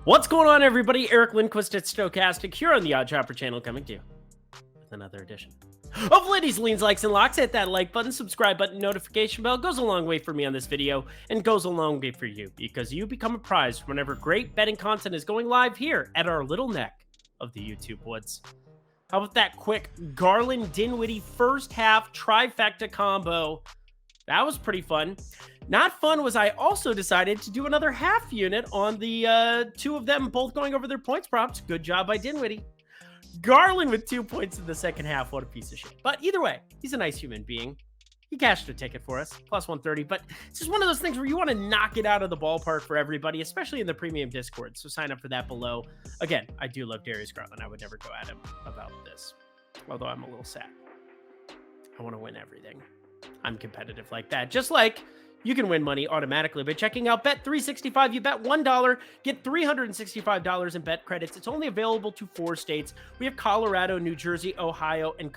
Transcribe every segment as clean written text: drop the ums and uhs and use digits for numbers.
What's going on, everybody? Eric Lindquist at Stochastic here on the Odd Chopper channel, coming to you with another edition of Lindy's Leans, Likes, and Locks. Hit that like button, subscribe button, notification bell. Goes a long way for me on this video and goes a long way for you because you become a prize whenever great betting content is going live here at our little neck of the YouTube woods. How about that quick Garland-Dinwiddie first half trifecta combo? That was pretty fun. Not fun was I also decided to do another half unit on the two of them both going over their points props. Good job by Dinwiddie. Garland with 2 points in the second half. What a piece of shit. But either way, he's a nice human being. He cashed a ticket for us, plus 130. But it's just one of those things where you want to knock it out of the ballpark for everybody, especially in the premium Discord. So sign up for that below. Again, I do love Darius Garland. I would never go at him about this, although I'm a little sad. I want to win everything. I'm competitive like that. Just like you can win money automatically by checking out Bet365. You bet $1, get $365 in bet credits. It's only available to 4 states. We have Colorado, New Jersey, Ohio, and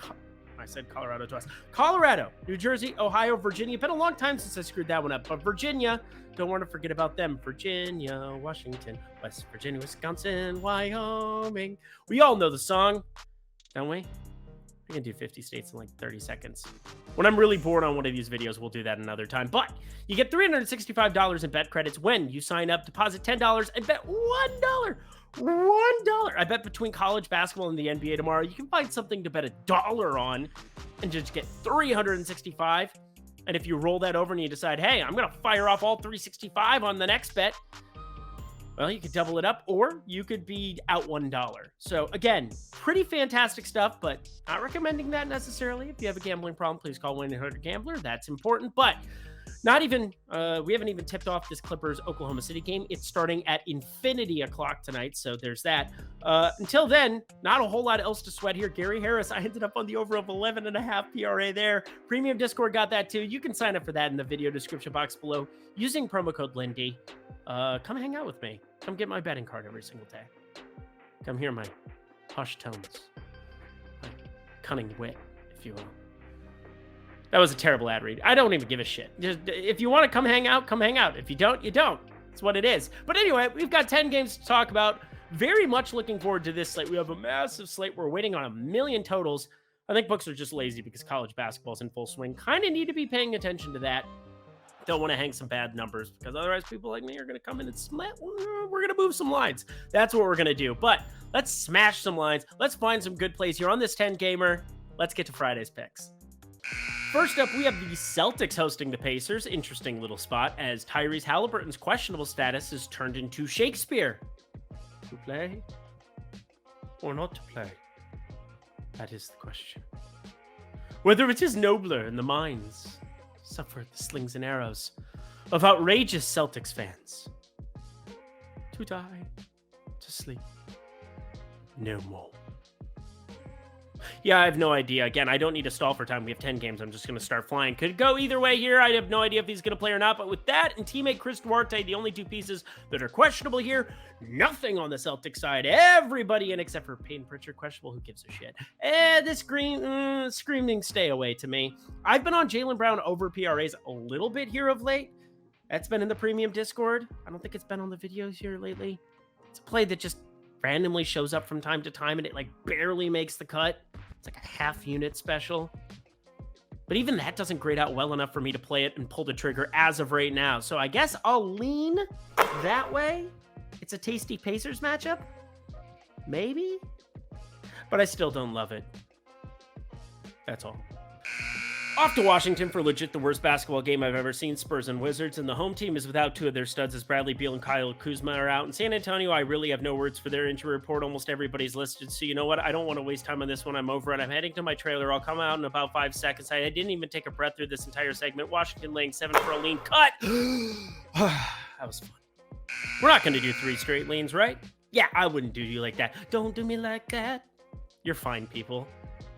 I said Colorado twice. Colorado, New Jersey, Ohio, Virginia. Been a long time since I screwed that one up, but Virginia, don't want to forget about them. Virginia, Washington, West Virginia, Wisconsin, Wyoming. We all know the song, don't we? We can do 50 states in like 30 seconds. When I'm really bored on one of these videos, we'll do that another time. But you get $365 in bet credits when you sign up, deposit $10, and bet $1. $1. I bet between college basketball and the NBA tomorrow, you can find something to bet $1 on and just get $365. And if you roll that over and you decide, hey, I'm going to fire off all 365 on the next bet, well, you could double it up, or you could be out $1. So again, pretty fantastic stuff, but not recommending that necessarily. If you have a gambling problem, please call 1-800-GAMBLER. That's important, but not even, we haven't even tipped off this Clippers-Oklahoma City game. It's starting at infinity o'clock tonight, so there's that. Until then, not a whole lot else to sweat here. Gary Harris, I ended up on the over of 11.5 PRA there. Premium Discord got that too. You can sign up for that in the video description box below using promo code Lindy. Come hang out with me. Come get my betting card every single day. Come hear my hushed tones, my cunning wit, if you will. That was a terrible ad read. I don't even give a shit. Just, if you want to come hang out, come hang out. If you don't, you don't. It's what it is. But anyway, we've got 10 games to talk about. Very much looking forward to this slate. We have a massive slate. We're waiting on 1 million totals. I think books are just lazy because college basketball's in full swing. Kind of need to be paying attention to that. Don't want to hang some bad numbers because otherwise people like me are going to come in and we're going to move some lines. That's what we're going to do. But let's smash some lines. Let's find some good plays here on this 10 gamer. Let's get to Friday's picks. First up, we have the Celtics hosting the Pacers. Interesting little spot as Tyrese Halliburton's questionable status is turned into Shakespeare. To play or not to play? That is the question. Whether it is nobler in the minds suffer the slings and arrows of outrageous Celtics fans to die, to sleep no more. Yeah, I have no idea. Again, I don't need to stall for time. We have 10 games. I'm just going to start flying. Could go either way here. I have no idea if he's going to play or not. But with that and teammate Chris Duarte, the only 2 pieces that are questionable here, nothing on the Celtics side. Everybody in except for Peyton Pritchard, questionable. Who gives a shit? This screaming stay away to me. I've been on Jaylen Brown over PRAs a little bit here of late. That's been in the premium Discord. I don't think it's been on the videos here lately. It's a play that just randomly shows up from time to time and it like barely makes the cut. It's like a half unit special. But even that doesn't grade out well enough for me to play it and pull the trigger as of right now. So I guess I'll lean that way. It's a tasty Pacers matchup. Maybe. But I still don't love it. That's all. Off to Washington for legit the worst basketball game I've ever seen. Spurs and Wizards, and the home team is without 2 of their studs as Bradley Beal and Kyle Kuzma are out. In San Antonio, I really have no words for their injury report. Almost everybody's listed, so you know what? I don't want to waste time on this one. I'm over it. I'm heading to my trailer. I'll come out in about 5 seconds. I didn't even take a breath through this entire segment. Washington laying 7 for a lean. Cut! That was fun. We're not going to do 3 straight leans, right? Yeah, I wouldn't do you like that. Don't do me like that. You're fine, people.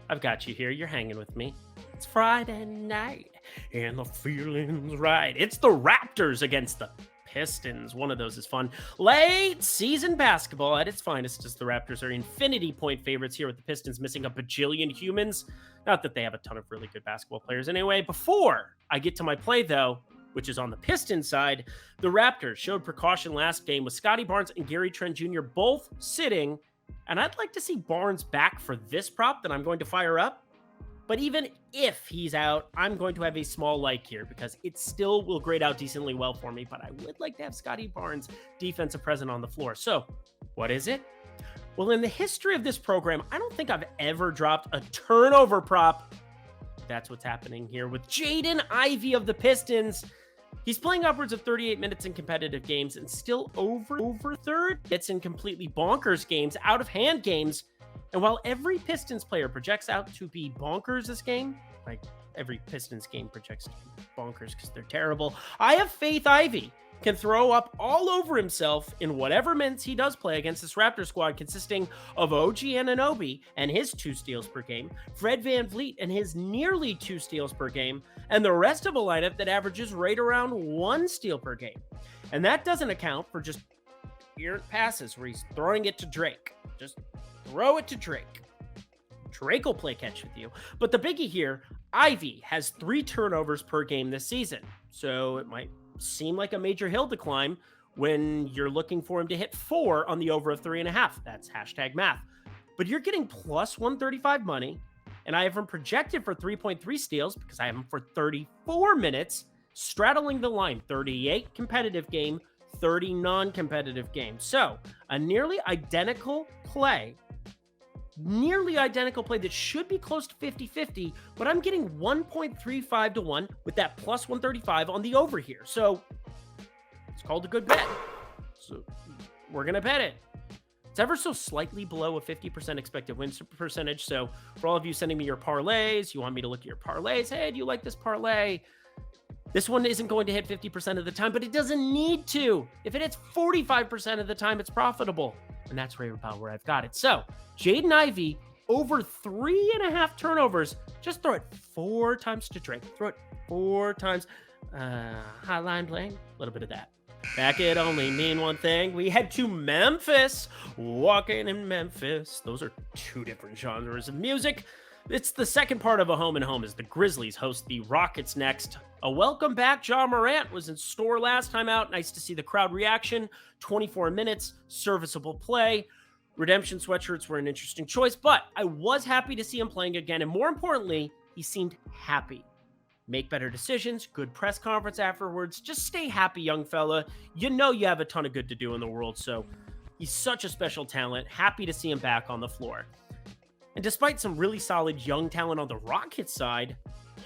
I've got you here. You're hanging with me. It's Friday night, and the feeling's right. It's the Raptors against the Pistons. One of those is fun. Late season basketball at its finest as the Raptors are infinity point favorites here with the Pistons missing a bajillion humans. Not that they have a ton of really good basketball players anyway. Before I get to my play, though, which is on the Pistons side. The Raptors showed precaution last game with Scotty Barnes and Gary Trent Jr. both sitting, and I'd like to see Barnes back for this prop that I'm going to fire up. But even if he's out, I'm going to have a small like here because it still will grade out decently well for me, but I would like to have Scotty Barnes defensive present on the floor. So what is it? Well, in the history of this program, I don't think I've ever dropped a turnover prop. That's what's happening here with Jaden Ivey of the Pistons. He's playing upwards of 38 minutes in competitive games and still over third. It's in completely bonkers games, out of hand games. And while every Pistons player projects out to be bonkers this game, like every Pistons game projects to be bonkers because they're terrible, I have faith Ivey can throw up all over himself in whatever minutes he does play against this Raptor squad consisting of OG Anunoby and his 2 steals per game, Fred VanVleet and his nearly 2 steals per game, and the rest of a lineup that averages right around 1 steal per game. And that doesn't account for just errant passes where he's throwing it to Drake. Just throw it to Drake. Drake will play catch with you. But the biggie here, Ivey has 3 turnovers per game this season. So it might seem like a major hill to climb when you're looking for him to hit 4 on the over of 3.5. That's hashtag math. But you're getting plus 135 money, and I have him projected for 3.3 steals because I have him for 34 minutes, straddling the line, 38 competitive game, 30 non-competitive games. So a nearly identical play that should be close to 50-50, but I'm getting 1.35 to 1 with that plus 135 on the over here. So it's called a good bet. So we're going to bet it. It's ever so slightly below a 50% expected win percentage. So for all of you sending me your parlays, you want me to look at your parlays. Hey, do you like this parlay? This one isn't going to hit 50% of the time, but it doesn't need to. If it hits 45% of the time, it's profitable. And that's right about where I've got it. So Jaden Ivey over 3.5 turnovers. Just throw it 4 times to Drake. Throw it 4 times. Hotline bling. A little bit of that. That could only mean one thing. We head to Memphis. Walking in Memphis. Those are 2 different genres of music. It's the second part of a home and home as the Grizzlies host the Rockets next. A welcome back Ja Morant was in store last time out. Nice to see the crowd reaction. 24 minutes, serviceable play. Redemption sweatshirts were an interesting choice, but I was happy to see him playing again. And more importantly, he seemed happy. Make better decisions, good press conference afterwards. Just stay happy, young fella. You know you have a ton of good to do in the world, so he's such a special talent. Happy to see him back on the floor. And despite some really solid young talent on the Rockets side,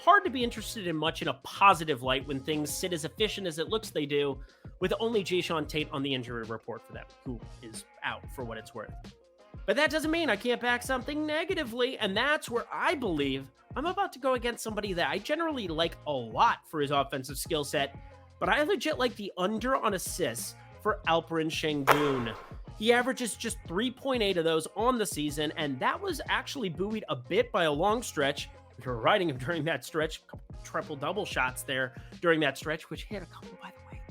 hard to be interested in much in a positive light when things sit as efficient as it looks they do, with only Jayshawn Tate on the injury report for them, who is out for what it's worth. But that doesn't mean I can't back something negatively, and that's where I believe I'm about to go against somebody that I generally like a lot for his offensive skill set, but I legit like the under on assists for Alperen Şengün. He averages just 3.8 of those on the season, and that was actually buoyed a bit by a long stretch. We were riding him during that stretch, a couple triple-double shots there during that stretch, which hit a couple, by the way.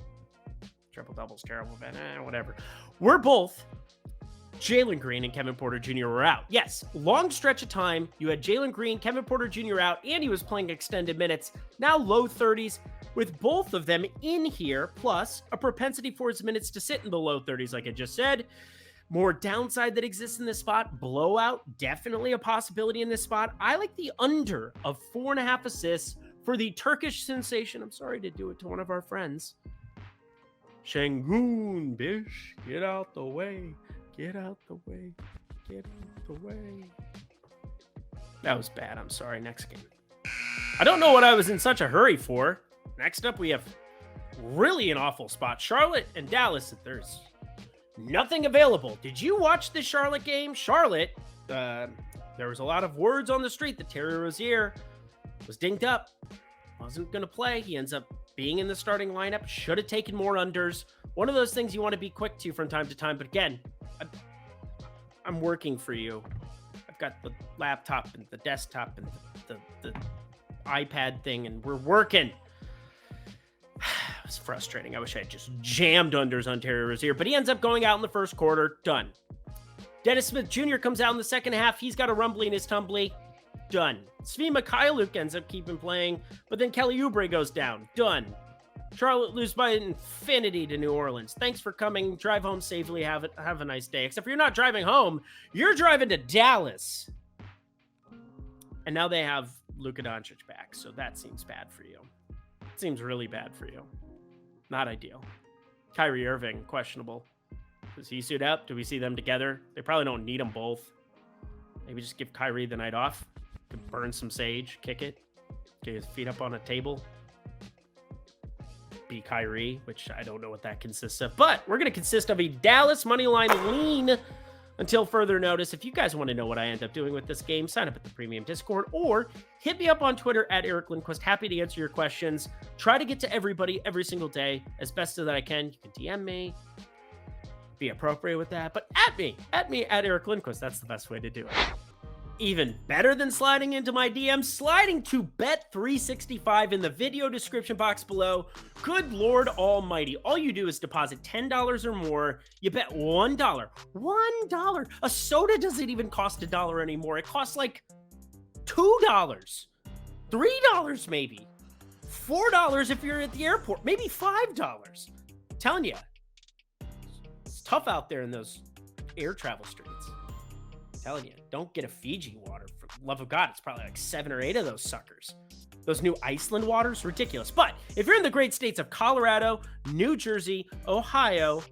Triple-double's terrible, but whatever. We're both Jalen Green and Kevin Porter Jr. were out. Yes, long stretch of time. You had Jalen Green, Kevin Porter Jr. out, and he was playing extended minutes. Now low 30s with both of them in here, plus a propensity for his minutes to sit in the low 30s, like I just said. More downside that exists in this spot. Blowout, definitely a possibility in this spot. I like the under of 4.5 assists for the Turkish sensation. I'm sorry to do it to one of our friends. Şengün, bish, get out the way. Get out the way. Get out the way. That was bad. I'm sorry. Next game. I don't know what I was in such a hurry for. Next up, we have really an awful spot. Charlotte and Dallas. There's nothing available. Did you watch the Charlotte game? Charlotte, there was a lot of words on the street that Terry Rozier was dinged up. Wasn't going to play. He ends up being in the starting lineup. Should have taken more unders. One of those things you want to be quick to from time to time. But again, I'm working for you. I've got the laptop and the desktop and the iPad thing, and we're working. It's frustrating. I wish I had just jammed unders on Terry Rozier, but he ends up going out in the first quarter. Done. Dennis Smith Jr. comes out in the second half. He's got a rumbly in his tumbly. Done. Svi Mikhailuk ends up keeping playing, but then Kelly Oubre goes down. Done. Charlotte lose by infinity to New Orleans. Thanks for coming. Drive home safely. Have a nice day. Except for you're not driving home. You're driving to Dallas. And now they have Luka Doncic back. So that seems bad for you. It seems really bad for you. Not ideal. Kyrie Irving, questionable. Does he suit up? Do we see them together? They probably don't need them both. Maybe just give Kyrie the night off. Burn some sage. Kick it. Get his feet up on a table. Be Kyrie, which I don't know what that consists of, but we're going to consist of a Dallas moneyline lean until further notice. If you guys want to know what I end up doing with this game, sign up at the premium Discord or hit me up on Twitter at Eric Lindquist. Happy to answer your questions. Try to get to everybody every single day as best as I can. You can DM me, be appropriate with that, but at me at Eric Lindquist. That's the best way to do it. Even better than sliding into my DMs, sliding to Bet365 in the video description box below. Good Lord Almighty. All you do is deposit $10 or more. You bet $1. $1. A soda doesn't even cost $1 anymore. It costs like $2. $3 maybe. $4 if you're at the airport. Maybe $5. I'm telling you. It's tough out there in those air travel streets. Telling you, don't get a Fiji water. For the love of God, it's probably like 7 or 8 of those suckers. Those new Iceland waters, ridiculous. But if you're in the great states of Colorado, New Jersey, Ohio,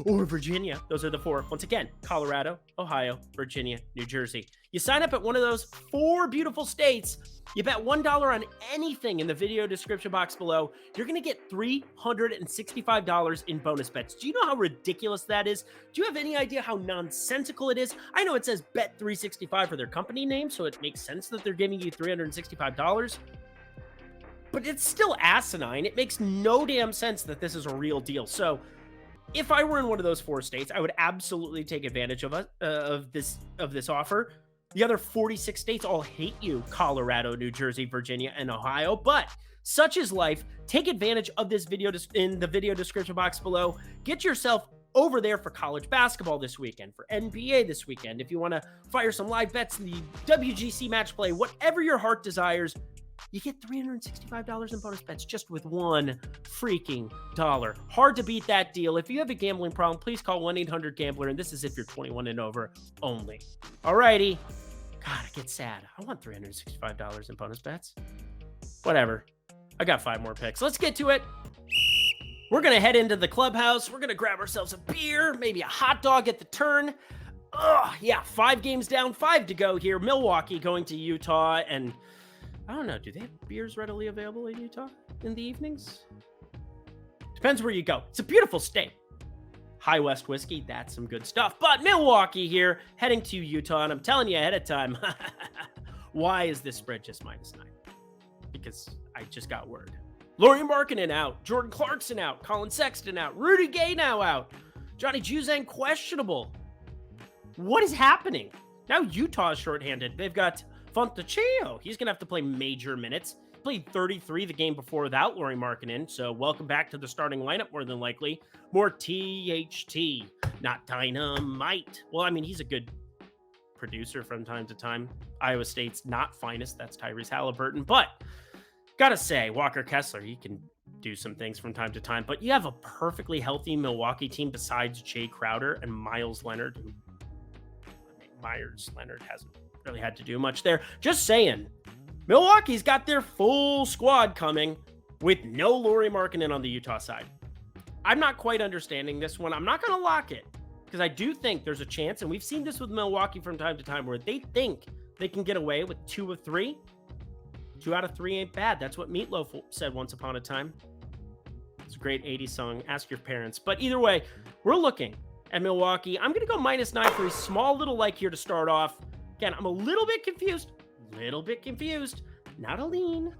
or Virginia, those are the 4. Once again, Colorado, Ohio, Virginia, New Jersey. You sign up at one of those 4 beautiful states. You bet $1 on anything in the video description box below. You're going to get $365 in bonus bets. Do you know how ridiculous that is? Do you have any idea how nonsensical it is? I know it says Bet365 for their company name, so it makes sense that they're giving you $365. But it's still asinine. It makes no damn sense that this is a real deal. So if I were in one of those 4 states, I would absolutely take advantage of this offer. The other 46 states all hate you: Colorado, New Jersey, Virginia, and Ohio. But such is life. Take advantage of this video in the video description box below. Get yourself over there for college basketball this weekend, for NBA this weekend. If you want to fire some live bets in the WGC match play, whatever your heart desires, you get $365 in bonus bets just with $1 freaking dollar. Hard to beat that deal. If you have a gambling problem, please call 1-800-GAMBLER, and this is if you're 21 and over only. Alrighty. God, I get sad. I want $365 in bonus bets. Whatever. I got 5 more picks. Let's get to it. We're going to head into the clubhouse. We're going to grab ourselves a beer, maybe a hot dog at the turn. Yeah, 5 games down, 5 to go here. Milwaukee going to Utah, and I don't know, do they have beers readily available in Utah in the evenings? Depends where you go. It's a beautiful state. High West whiskey, that's some good stuff. But Milwaukee here, heading to Utah, and I'm telling you ahead of time, why is this spread just -9? Because I just got word. Lauri Markkanen out, Jordan Clarkson out, Colin Sexton out, Rudy Gay now out, Johnny Juzang questionable. What is happening? Now Utah is shorthanded. They've got Fontecchio. He's going to have to play major minutes. Played 33 the game before without Lauri Markkanen, so welcome back to the starting lineup more than likely. More THT, not dynamite. Well, I mean, he's a good producer from time to time. Iowa State's not finest. That's Tyrese Halliburton. But gotta say, Walker Kessler, he can do some things from time to time. But you have a perfectly healthy Milwaukee team besides Jay Crowder and Myers Leonard, who Myers Leonard hasn't really had to do much there. Just saying, Milwaukee's got their full squad coming with no Lauri Markkanen on the Utah side. I'm not quite understanding this one. I'm not going to lock it because I do think there's a chance, and we've seen this with Milwaukee from time to time, where they think they can get away with 2 of 3. 2 out of 3 ain't bad. That's what Meatloaf said once upon a time. It's a great 80s song. Ask your parents. But either way, we're looking at Milwaukee. I'm going to go -9 for a small little like here to start off. Again, I'm a little bit confused. Not a lean.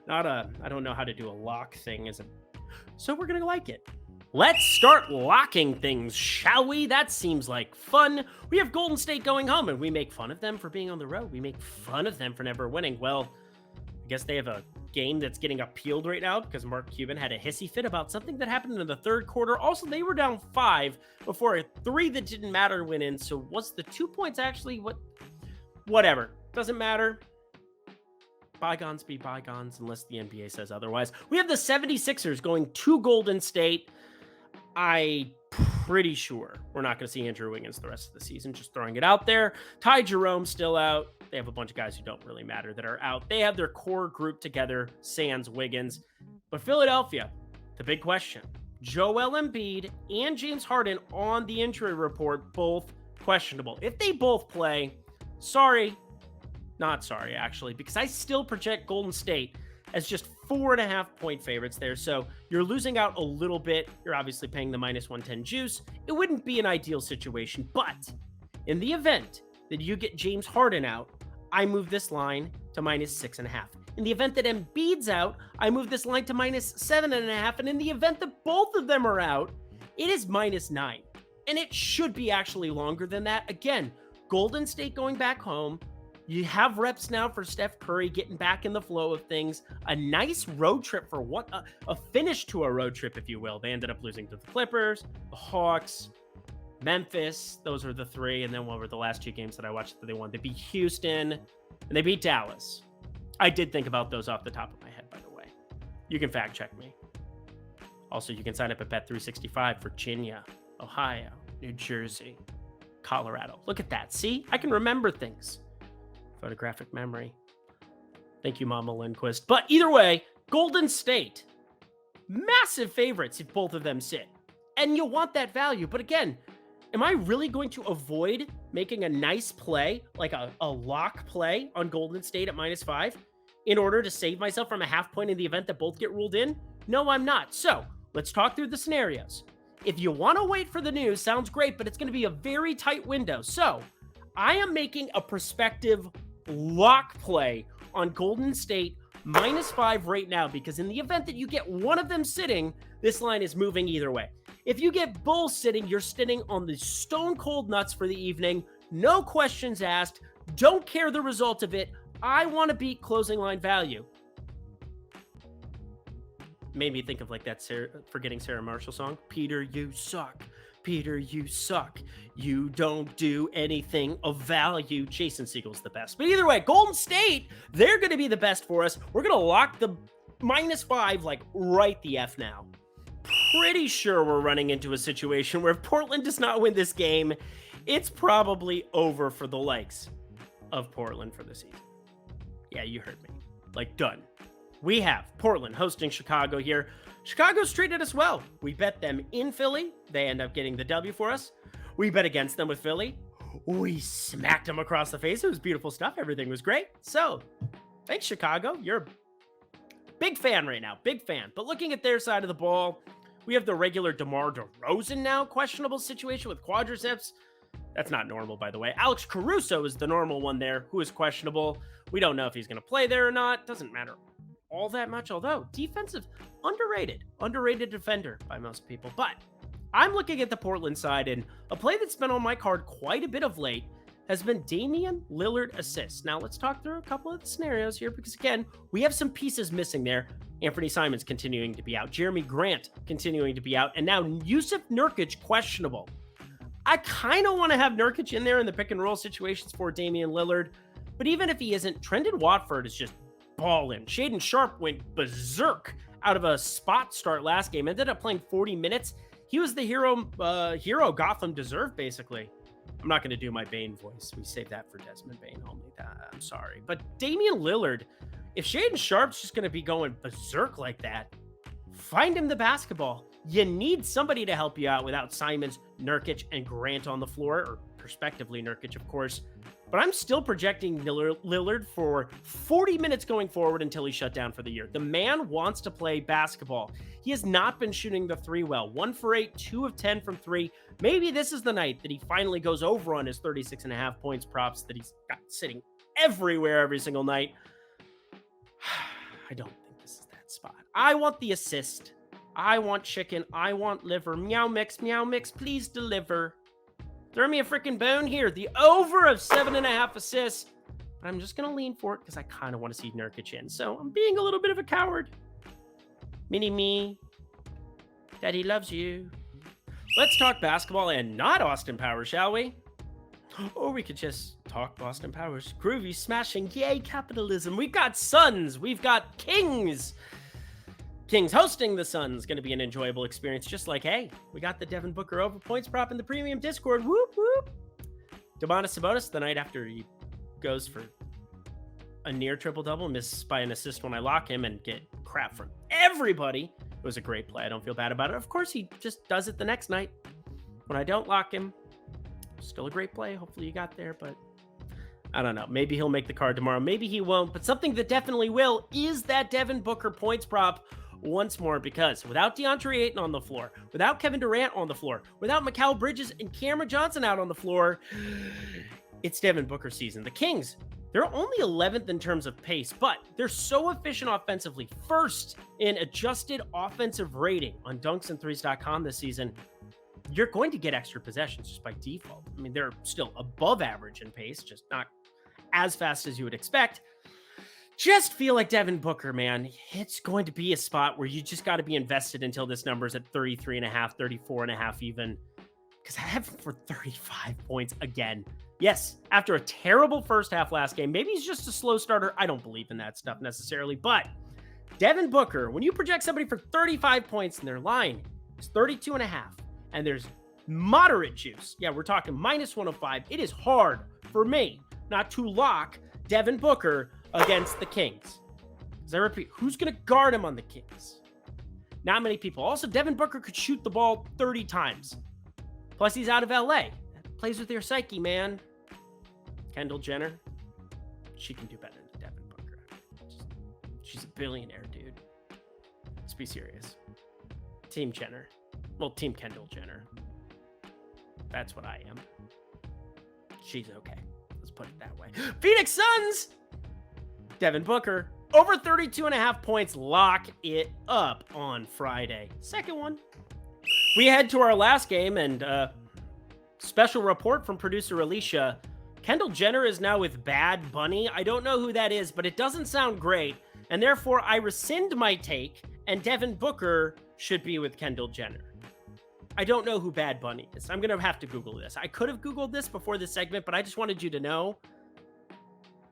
Not a, I don't know how to do a lock thing. So we're going to like it. Let's start locking things, shall we? That seems like fun. We have Golden State going home, and we make fun of them for being on the road. We make fun of them for never winning. Well, I guess they have a game that's getting appealed right now because Mark Cuban had a hissy fit about something that happened in the 3rd quarter. Also, they were down 5 before a 3 that didn't matter went in. So was the 2 points actually what? Whatever. Doesn't matter. bygones be bygones unless the NBA says otherwise. We have the 76ers going to Golden State. I'm pretty sure we're not going to see Andrew Wiggins the rest of the season. Just throwing it out there. Ty Jerome still out. They have a bunch of guys who don't really matter that are out. They have their core group together, sans Wiggins. But Philadelphia, the big question. Joel Embiid and James Harden on the injury report, both questionable. If they both play, not sorry, actually, because I still project Golden State as just 4.5-point favorites there. So you're losing out a little bit. You're obviously paying the -110 juice. It wouldn't be an ideal situation, but in the event that you get James Harden out, I move this line to -6.5. In the event that Embiid's out, I move this line to -7.5. And in the event that both of them are out, it is -9. And it should be actually longer than that. Again, Golden State going back home. You have reps now for Steph Curry getting back in the flow of things. A nice road trip for a finish to a road trip, if you will. They ended up losing to the Clippers, the Hawks, Memphis. Those are the three. And then what were the last two games that I watched that they won? They beat Houston and they beat Dallas. I did think about those off the top of my head, by the way. You can fact check me. Also, you can sign up at Bet365, Virginia, Ohio, New Jersey, Colorado. Look at that. See? I can remember things. Photographic memory. Thank you, Mama Lindquist. But either way, Golden State, massive favorites if both of them sit. And you want that value. But again, am I really going to avoid making a nice play, like a lock play on Golden State at -5 in order to save myself from a half point in the event that both get ruled in? No, I'm not. So let's talk through the scenarios. If you want to wait for the news, sounds great, but it's going to be a very tight window. So I am making a prospective lock play on Golden State -5 right now, because in the event that you get one of them sitting, this line is moving either way. If you get both sitting, you're sitting on the stone cold nuts for the evening. No questions asked. Don't care the result of it. I want to beat closing line value. Made me think of like that Forgetting Sarah Marshall song. Peter, you suck. Peter, you suck. You don't do anything of value. Jason Siegel's the best. But either way, Golden State, they're going to be the best for us. We're going to lock the -5 like right the F now. Pretty sure we're running into a situation where if Portland does not win this game, it's probably over for the likes of Portland for the season. Yeah, you heard me. Like, done. We have Portland hosting Chicago here. Chicago's treated us well. We bet them in Philly. They end up getting the W for us. We bet against them with Philly. We smacked them across the face. It was beautiful stuff. Everything was great. So, thanks, Chicago. You're a big fan right now. Big fan. But looking at their side of the ball, we have the regular DeMar DeRozan now. Questionable situation with quadriceps. That's not normal, by the way. Alex Caruso is the normal one there, who is questionable. We don't know if he's going to play there or not. Doesn't matter all that much, although defensive, underrated defender by most people. But I'm looking at the Portland side, and a play that's been on my card quite a bit of late has been Damian Lillard assists. Now let's talk through a couple of the scenarios here, because again, we have some pieces missing there. Anthony Simons continuing to be out, Jeremy Grant continuing to be out, and now Yusuf Nurkic questionable. I kind of want to have Nurkic in there in the pick and roll situations for Damian Lillard, but even if he isn't, Trendon Watford is just balling. Shaden Sharp went berserk out of a spot start last game, ended up playing 40 minutes. He was the hero Gotham deserved, basically. I'm not going to do my Bane voice. We saved that for Desmond Bane only. I'm sorry. But Damian Lillard, if Shaden Sharp's just going to be going berserk like that, find him the basketball. You need somebody to help you out without Simons, Nurkic, and Grant on the floor, or prospectively Nurkic, of course. But I'm still projecting Lillard for 40 minutes going forward until he's shut down for the year. The man wants to play basketball. He has not been shooting the three well. 1 for 8, 2 of 10 from 3. Maybe this is the night that he finally goes over on his 36.5 points props that he's got sitting everywhere every single night. I don't think this is that spot. I want the assist. I want chicken. I want liver. Meow mix, please deliver. Throw me a freaking bone here. The over of 7.5 assists. But I'm just going to lean for it because I kind of want to see Nurkic in. So I'm being a little bit of a coward. Mini me. Daddy loves you. Let's talk basketball and not Austin Powers, shall we? Or we could just talk Boston Powers. Groovy, smashing, yay, capitalism. We've got Suns. We've got Kings. Kings hosting the Suns. Going to be an enjoyable experience. Just like, hey, we got the Devin Booker over points prop in the premium Discord. Whoop, whoop. Domantas Sabonis, the night after he goes for a near triple-double, miss by an assist when I lock him and get crap from everybody. It was a great play. I don't feel bad about it. Of course, he just does it the next night. When I don't lock him, still a great play. Hopefully you got there, but I don't know. Maybe he'll make the card tomorrow. Maybe he won't, but something that definitely will is that Devin Booker points prop once more, because without DeAndre Ayton on the floor, without Kevin Durant on the floor, without Mikal Bridges and Cameron Johnson out on the floor, it's Devin Booker season. The Kings, they're only 11th in terms of pace, but they're so efficient offensively. First in adjusted offensive rating on dunksandthrees.com this season. You're going to get extra possessions just by default. I mean, they're still above average in pace, just not as fast as you would expect. Just feel like Devin Booker, man, it's going to be a spot where you just got to be invested until this number's at 33.5, 34.5 even, because I have him for 35 points again. Yes, after a terrible first half last game, maybe he's just a slow starter. I don't believe in that stuff necessarily, but Devin Booker, when you project somebody for 35 points and their line is 32.5, and there's moderate juice, yeah, we're talking minus 105, it is hard for me not to lock Devin Booker against the Kings. As I repeat, who's going to guard him on the Kings? Not many people. Also, Devin Booker could shoot the ball 30 times. Plus, he's out of LA. That plays with your psyche, man. Kendall Jenner, she can do better than Devin Booker. She's a billionaire, dude. Let's be serious. Team Jenner. Well, Team Kendall Jenner. That's what I am. She's okay. Let's put it that way. Phoenix Suns! Devin Booker, over 32.5 points. Lock it up on Friday. Second one. We head to our last game, and special report from producer Alicia. Kendall Jenner is now with Bad Bunny. I don't know who that is, but it doesn't sound great, and therefore I rescind my take, and Devin Booker should be with Kendall Jenner. I don't know who Bad Bunny is. I'm going to have to Google this. I could have Googled this before this segment, but I just wanted you to know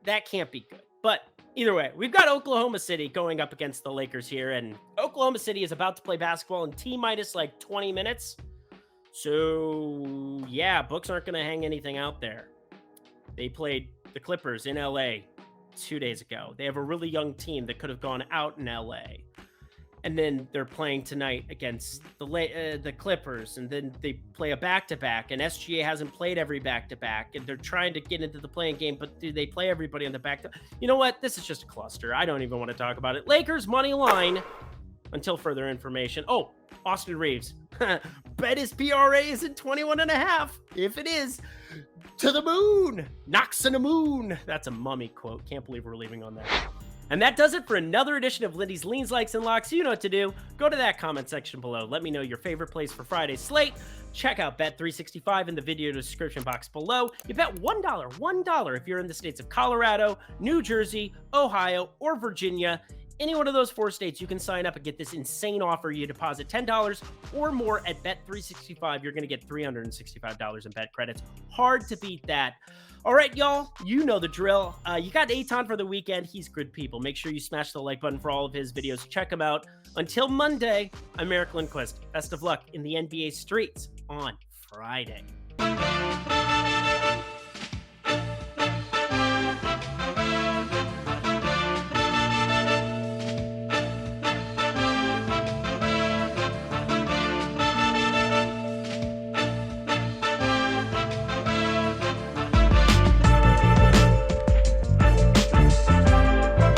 that can't be good. But either way, we've got Oklahoma City going up against the Lakers here, and Oklahoma City is about to play basketball in T-minus like 20 minutes. So, yeah, books aren't going to hang anything out there. They played the Clippers in LA 2 days ago. They have a really young team that could have gone out in LA. And then they're playing tonight against the Clippers, and then they play a back-to-back, and SGA hasn't played every back-to-back, and they're trying to get into the playing game, but do they play everybody on the back-to-back? You know what? This is just a cluster. I don't even want to talk about it. Lakers money line until further information. Oh, Austin Reeves. Bet his PRA is at 21.5. If it is, to the moon. Knocks on the moon. That's a Mummy quote. Can't believe we're leaving on that. And that does it for another edition of Lindy's Leans, Likes, and Locks. You know what to do. Go to that comment section below. Let me know your favorite plays for Friday's slate. Check out Bet365 in the video description box below. You bet $1 if you're in the states of Colorado, New Jersey, Ohio, or Virginia. Any one of those 4 states, you can sign up and get this insane offer. You deposit $10 or more at Bet365. You're going to get $365 in bet credits. Hard to beat that. All right, y'all, you know the drill. You got Aton for the weekend. He's good people. Make sure you smash the like button for all of his videos. Check him out. Until Monday, I'm Lindquist. Best of luck in the NBA streets on Friday.